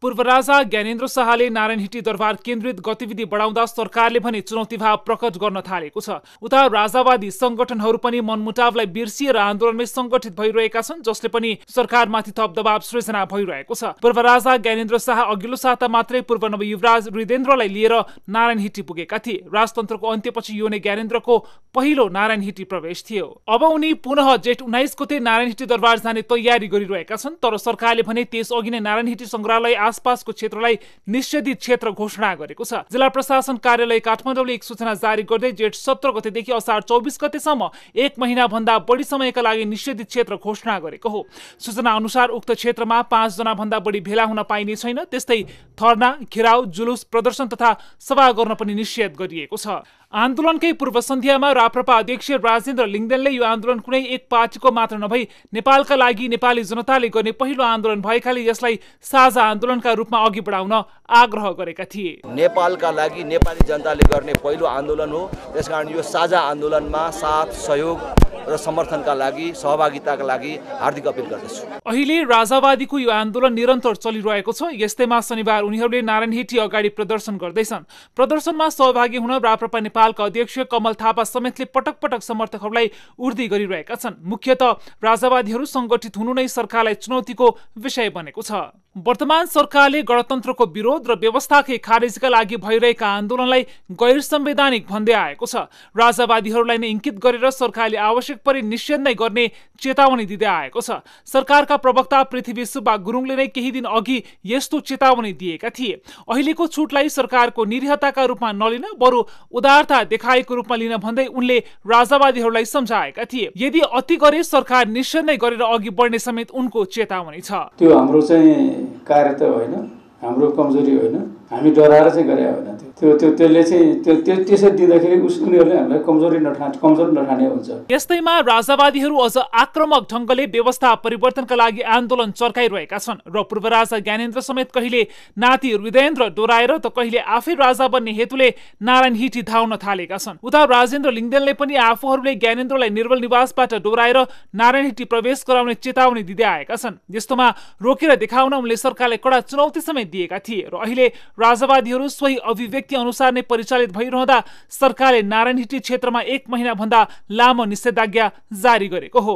पूर्व राजा ज्ञानेन्द्र शाहले नारायणहिटी दरबार केन्द्रित गतिविधि बढाउँदा सरकारले भने चुनौतीभाव प्रकट गर्न थालेको छ। उता राजावादी संगठनहरू पनि मनमुटावलाई बिर्सिएर आन्दोलनमै संगठित भइरहेका छन्, जसले पनि सरकारमाथि थप दबाव सृजना भइरहेको छ। पूर्व राजा ज्ञानेन्द्र शाह अघिल्लो साता मात्रै पूर्व नवयुवराज हृदेन्द्रलाई लिएर नारायणहिटी पुगेका थिए। राजतन्त्रको अन्त्यपछि यो नै ज्ञानेन्द्रको पहिलो नारायणहिटी प्रवेश थियो। अब उनी पुनः जेठ 19 गते नारायणहिटी दरबार जाने तयारी गरिरहेका छन्, तर सरकारले भने त्यसअघि नै नारायणहिटी संग्रहालय आसपासको क्षेत्रलाई निषेधित क्षेत्र घोषणा गरेको छ। जिल्ला प्रशासन कार्यालय काठमाडौँले एक सूचना जारी गर्दै जेठ 17 गतेदेखि असार 24 गतेसम्म 1 महिना भन्दा बढी समयका लागि निषेधित क्षेत्र घोषणा गरेको हो। सूचना अनुसार उक्त क्षेत्रमा 5 जना भन्दा बढी भेला हुन पाइने छैन। त्यस्तै धरना, घेराउ, जुलुस, प्रदर्शन तथा सभा गर्न पनि निषेध गरिएको छ। आन्दोलनकै पूर्व सन्ध्यामा राप्रपा अध्यक्ष राजेन्द्र लिङ्गदेनले यो आन्दोलन कुनै एक पार्टीको मात्र नभई नेपालका लागि नेपाली जनताले गर्ने पहिलो आन्दोलन भएकाले यसलाई साझा आन्दोलनका रूपमा अघि बढाउन आग्रह गरेका थिए। नेपालका लागि नेपाली जनताले गर्ने पहिलो आन्दोलन हो, त्यसकारण यो साझा आन्दोलनमा साथ, सहयोग र समर्थनका लागि, सहभागिताका लागि हार्दिक अपील गर्दछु। अहिले राजावादीको यो आन्दोलन निरन्तर चलिरहेको छ। यस्तैमा शनिबार उनीहरूले नारायणहिटी अगाडि प्रदर्शन गर्दैछन्। प्रदर्शनमा सहभागी हुन राप्रपा नेपालका अध्यक्ष कमल थापा समेतले पटक पटक समर्थकहरूलाई उर्दी गरिरहेका छन्। मुख्यतः राजावादीहरू संगठित हुनु नै सरकारलाई चुनौतीको विषय बनेको छ। वर्तमान सरकारले गणतन्त्रको विरोध र व्यवस्थाकै खारेजका लागि भइरहेका आन्दोलनलाई गैर संवैधानिक भन्दै आएको छ। राजावादीहरूलाई नै इंकित गरेर सरकारले आवश्यक परे निषेध नै गर्ने चेतावनी दिँदै आएको छ। सरकारका प्रवक्ता पृथ्वी सुब्बा गुरुङले नै केही दिन अघि यस्तो चेतावनी दिएका थिए। अहिलेको छुटलाई सरकारको निरीहताका रूपमा नलिन, बरु उदारता देखाएको रूपमा लिन भन्दै उनले राजावादीहरूलाई सम्झाएका थिए। यदि अति गरे सरकार निषेध नै गरेर अघि बढ्ने समेत उनको चेतावनी छ। त्यो हाम्रो चाहिँ कार्य त होइन, हाम्रो कमजोरी होइन, हामी डराएर चाहिँ गरे होइन। त्यसले चाहिँ त्यसै दिँदाखेरि उनीहरूले हामीलाई कमजोर नठाने हुन्छ। यस्तैमा राजावादीहरू अझ आक्रामक ढङ्गले व्यवस्था परिवर्तनका लागि आन्दोलन चर्काइरहेका छन् र पूर्व राजा ज्ञानेन्द्र समेत कहिले नाति हृदयेन्द्र डोराएर त कहिले आफै राजा बन्ने हेतुले नारायणहिटी धाउन थालेका छन्। उता राजेन्द्र लिङ्गदेनले पनि आफूहरूले ज्ञानेन्द्रलाई निर्मल निवासबाट डोराएर नारायणहिटी प्रवेश गराउने चेतावनी दिँदै आएका छन्। यस्तोमा रोकेर देखाउन उनले सरकारलाई कडा चुनौती समेत दिएका थिए र अहिले राजावादीहरू सोही अभिव्यक्ति अनुसार नै परिचालित भइरहँदा सरकारले नारायणहिटी क्षेत्रमा 1 महिना भन्दा लामो निषेधाज्ञा जारी गरेको हो।